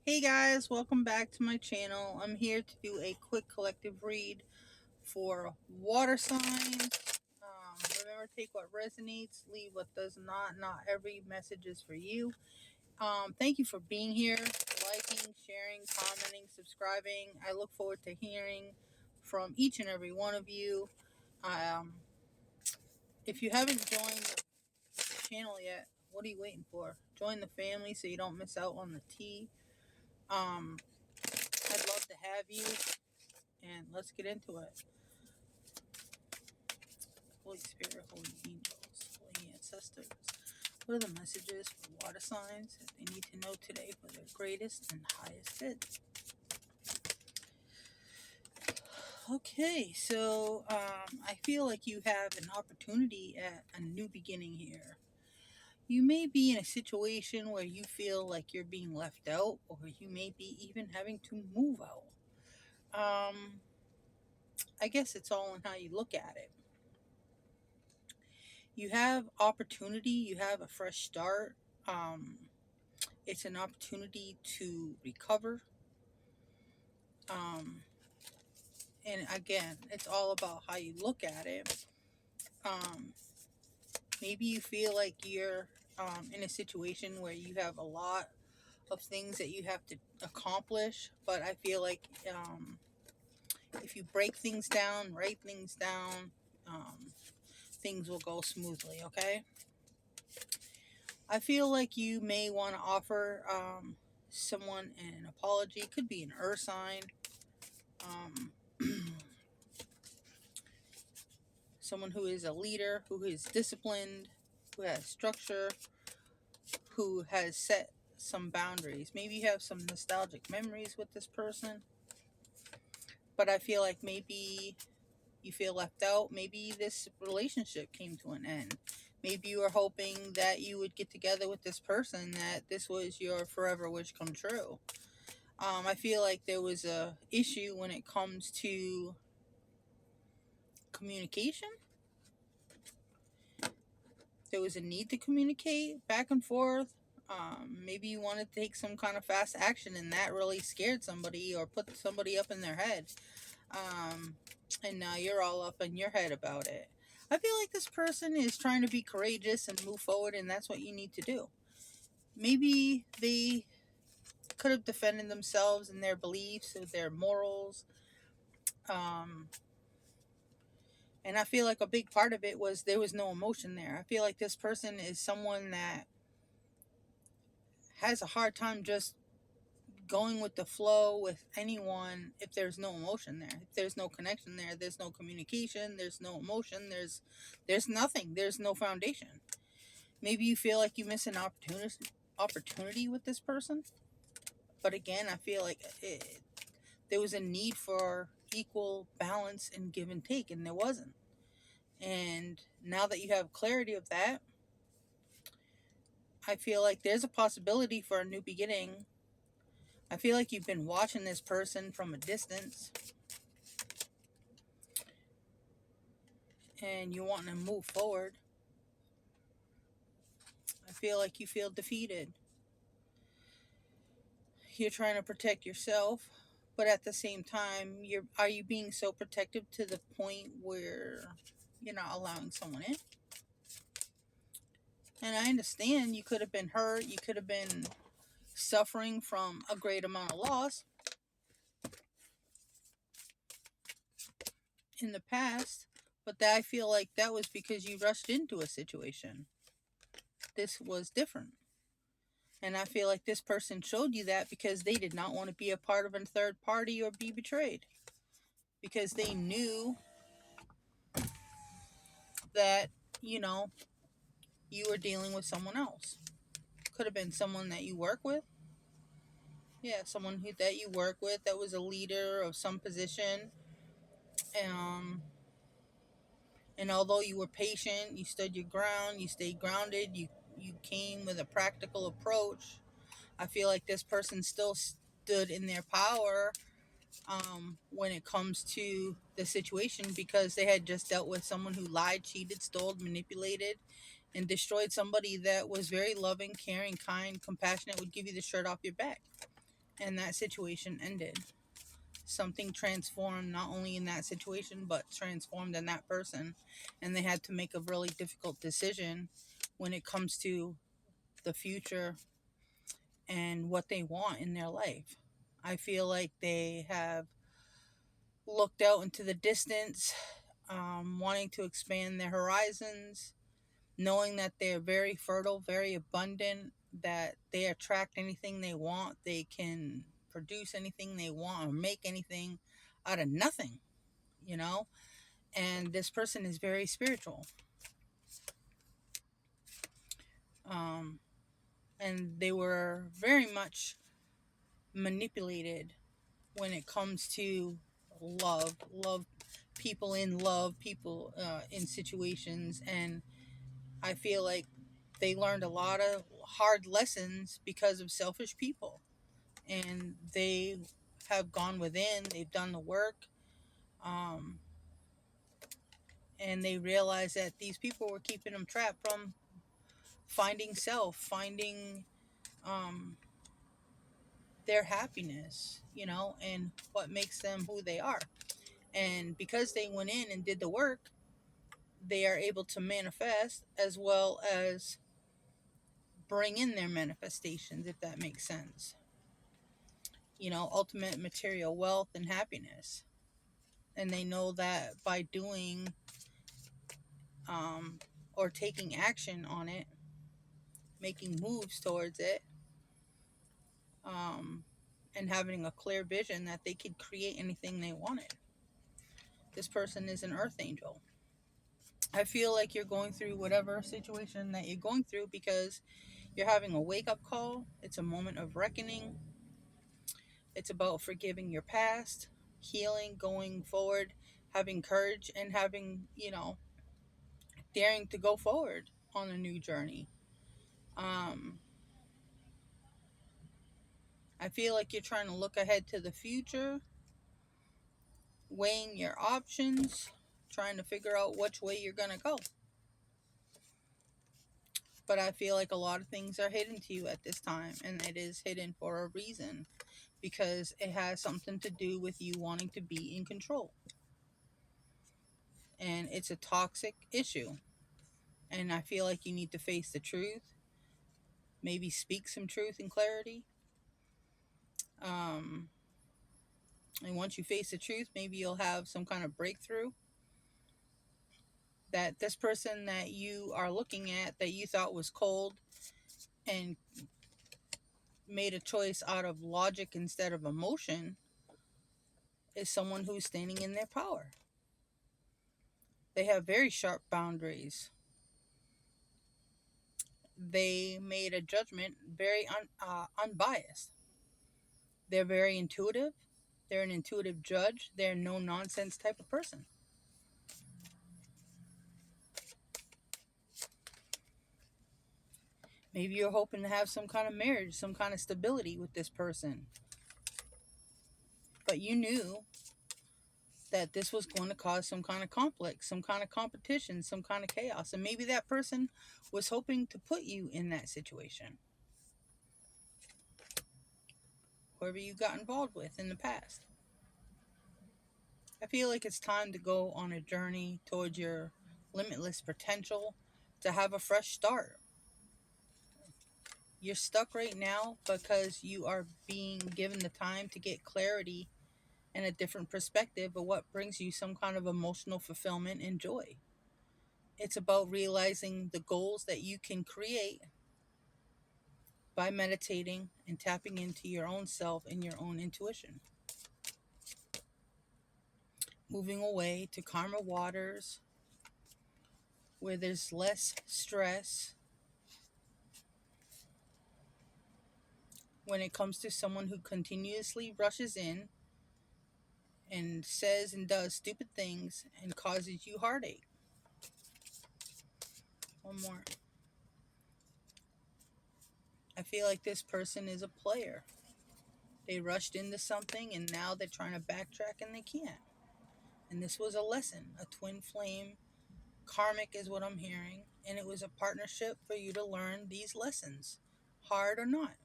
Hey guys, welcome back to my channel. I'm here to do a quick collective read for water signs. Remember, take what resonates, leave what does not. Not every message is for you. Thank you for being here, liking, sharing, commenting, subscribing. I look forward to hearing from each and every one of you. Um, if you haven't joined the channel yet, what are you waiting for? Join the family so you don't miss out on the tea. Um, I'd love to have you, and let's get into it. Holy Spirit, holy angels, holy ancestors. What are the messages for water signs that they need to know today for their greatest and highest good? Okay, so I feel like you have an opportunity at a new beginning here. You may be in a situation where you feel like you're being left out, or you may be even having to move out. Um, I guess it's all in how you look at it. You have opportunity, you have a fresh start. It's an opportunity to recover. Um, and again, it's all about how you look at it. Um, Maybe you feel like you're in a situation where you have a lot of things that you have to accomplish, but I feel like if you break things down, write things down, things will go smoothly, okay? I feel like you may want to offer someone an apology. It could be an earth sign, um, someone who is a leader, who is disciplined, who has structure, who has set some boundaries. Maybe you have some nostalgic memories with this person, but I feel like maybe you feel left out. Maybe this relationship came to an end. Maybe you were hoping that you would get together with this person, that this was your forever wish come true. I feel like there was a issue when it comes to communication. There was a need to communicate back and forth. Maybe you wanted to take some kind of fast action, and that really scared somebody or put somebody up in their head. Um, and now you're all up in your head about it. I feel like this person is trying to be courageous and move forward, and that's what you need to do. Maybe they could have defended themselves and their beliefs or their morals. Um, And I feel like a big part of it was there was no emotion there. I feel like this person is someone that has a hard time just going with the flow with anyone if there's no emotion there. If there's no connection there, there's no communication, there's no emotion, there's nothing. There's no foundation. Maybe you feel like you miss an opportunity with this person. But again, I feel like there was a need for equal balance and give and take, and there wasn't. And now that you have clarity of that, I feel like there's a possibility for a new beginning. I feel like you've been watching this person from a distance and you want to move forward. I feel like you feel defeated. You're trying to protect yourself, but at the same time, are you being so protective to the point where you're not allowing someone in? And I understand you could have been hurt, you could have been suffering from a great amount of loss in the past, but I feel like that was because you rushed into a situation. This was different. And I feel like this person showed you that because they did not want to be a part of a third party or be betrayed. Because they knew that, you know, you were dealing with someone else. Could have been someone that you work with. Yeah, someone that you work with that was a leader of some position. Um, and although you were patient, you stood your ground, you stayed grounded, you came with a practical approach. I feel like this person still stood in their power when it comes to the situation because they had just dealt with someone who lied, cheated, stole, manipulated, and destroyed somebody that was very loving, caring, kind, compassionate, would give you the shirt off your back. and that situation ended. Something transformed not only in that situation, but transformed in that person. And they had to make a really difficult decision when it comes to the future and what they want in their life. I feel like they have looked out into the distance, wanting to expand their horizons, knowing that they're very fertile, very abundant, that they attract anything they want, they can produce anything they want or make anything out of nothing, you know? And this person is very spiritual. Um, and they were very much manipulated when it comes to love people in love, people in situations. And I feel like they learned a lot of hard lessons because of selfish people. And they have gone within, they've done the work, um, and they realize that these people were keeping them trapped from finding self, finding um, their happiness, and what makes them who they are. And because they went in and did the work, they are able to manifest as well as bring in their manifestations, if that makes sense. Ultimate material wealth and happiness. And they know that by doing um, or taking action on it, making moves towards it, um, and having a clear vision that they could create anything they wanted. This person is an earth angel. I feel like you're going through whatever situation that you're going through because you're having a wake up call. It's a moment of reckoning. It's about forgiving your past, healing, going forward, having courage, and having, daring to go forward on a new journey. Um, I feel like you're trying to look ahead to the future, weighing your options, trying to figure out which way you're going to go. But I feel like a lot of things are hidden to you at this time, and it is hidden for a reason because it has something to do with you wanting to be in control. And it's a toxic issue. And I feel like you need to face the truth, maybe speak some truth and clarity. Um, and once you face the truth, maybe you'll have some kind of breakthrough that this person that you are looking at that you thought was cold and made a choice out of logic instead of emotion is someone who's standing in their power. They have very sharp boundaries. They made a judgment very unbiased. They're very intuitive. They're an intuitive judge. They're a no nonsense type of person. Maybe you're hoping to have some kind of marriage, some kind of stability with this person. But you knew that this was going to cause some kind of conflict, some kind of competition, some kind of chaos. And maybe that person was hoping to put you in that situation. Whoever you got involved with in the past. I feel like it's time to go on a journey towards your limitless potential, to have a fresh start. You're stuck right now because you are being given the time to get clarity and a different perspective of what brings you some kind of emotional fulfillment and joy. It's about realizing the goals that you can create by meditating and tapping into your own self and your own intuition. Moving away to calmer waters where there's less stress when it comes to someone who continuously rushes in and says and does stupid things and causes you heartache. One more. I feel like this person is a player. They rushed into something and now they're trying to backtrack and they can't. And this was a lesson, a twin flame. Karmic is what I'm hearing. And it was a partnership for you to learn these lessons, hard or not.